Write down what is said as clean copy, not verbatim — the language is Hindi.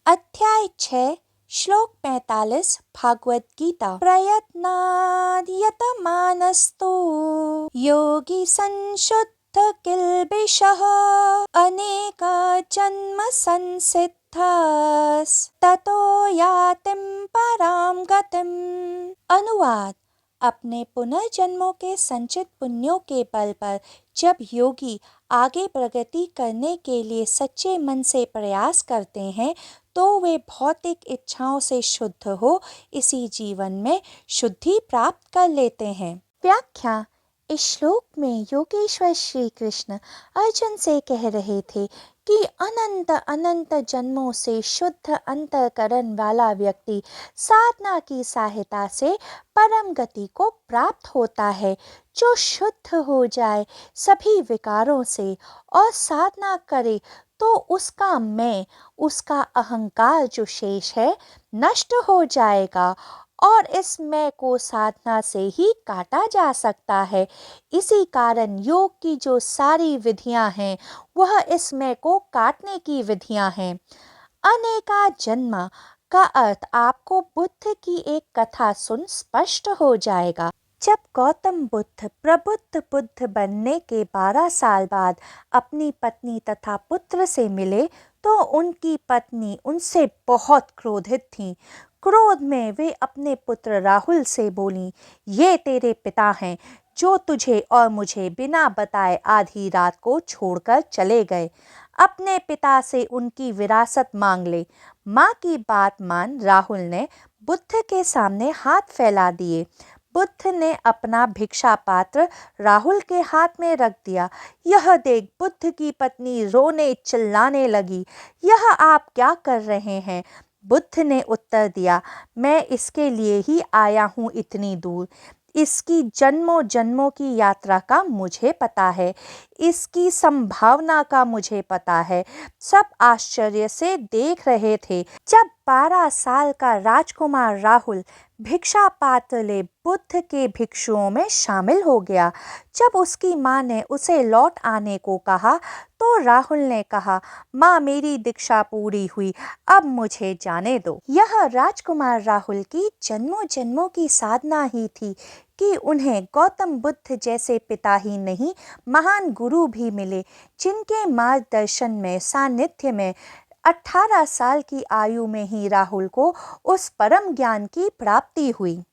अध्याय 6 श्लोक 45 भागवत गीता। प्रयत्नाद्यतमानस्तु योगी संशुद्ध किल्बिषः अनेका जन्म संसिद्धास् ततो यातिं पराम गतिम्। अनुवाद। अपने पुनर्जन्मों के संचित पुण्यों के बल पर जब योगी आगे प्रगति करने के लिए सच्चे मन से प्रयास करते हैं तो वे भौतिक इच्छाओं से शुद्ध हो इसी जीवन में शुद्धि प्राप्त कर लेते हैं। व्याख्या। इस श्लोक में योगेश्वर श्री कृष्ण अर्जुन से कह रहे थे कि अनंत अनंत जन्मों से शुद्ध अंतःकरण वाला व्यक्ति साधना की सहायता से परम गति को प्राप्त होता है। जो शुद्ध हो जाए सभी विकारों से और साधना करे तो उसका मैं, उसका अहंकार जो शेष है नष्ट हो जाएगा और इस मैं को साधना से ही काटा जा सकता है। इसी कारण योग की जो सारी विधियां हैं वह इस मैं को काटने की विधियां हैं। अनेका जन्म का अर्थ आपको बुद्ध की एक कथा सुन स्पष्ट हो जाएगा। जब गौतम बुद्ध प्रबुद्ध बुद्ध बनने के 12 साल बाद अपनी पत्नी तथा पुत्र से मिले तो उनकी पत्नी उनसे बहुत क्रोधित थीं। क्रोध में वे अपने पुत्र राहुल से बोलीं, ये तेरे पिता हैं जो तुझे और मुझे बिना बताए आधी रात को छोड़कर चले गए। अपने पिता से उनकी विरासत मांग ले। माँ की बात मान राहुल ने बुद्ध के सामने हाथ फैला दिए। बुद्ध ने अपना भिक्षा पात्र राहुल के हाथ में रख दिया। यह देख बुद्ध की पत्नी रोने चिल्लाने लगी, यह आप क्या कर रहे हैं? बुद्ध ने उत्तर दिया, मैं इसके लिए ही आया हूँ इतनी दूर। इसकी जन्मों जन्मों की यात्रा का मुझे पता है, इसकी संभावना का मुझे पता है। सब आश्चर्य से देख रहे थे। जब 12 साल का राजकुमार राहुल भिक्षा पात्र ले बुद्ध के भिक्षुओं में शामिल हो गया। जब उसकी माँ ने उसे लौट आने को कहा तो राहुल ने कहा, माँ मेरी दीक्षा पूरी हुई, अब मुझे जाने दो। यह राजकुमार राहुल की जन्मों जन्मों की साधना ही थी कि उन्हें गौतम बुद्ध जैसे पिता ही नहीं महान गुरु भी मिले जिनके मार्गदर्शन में सानिध्य में 18 साल की आयु में ही राहुल को उस परम ज्ञान की प्राप्ति हुई।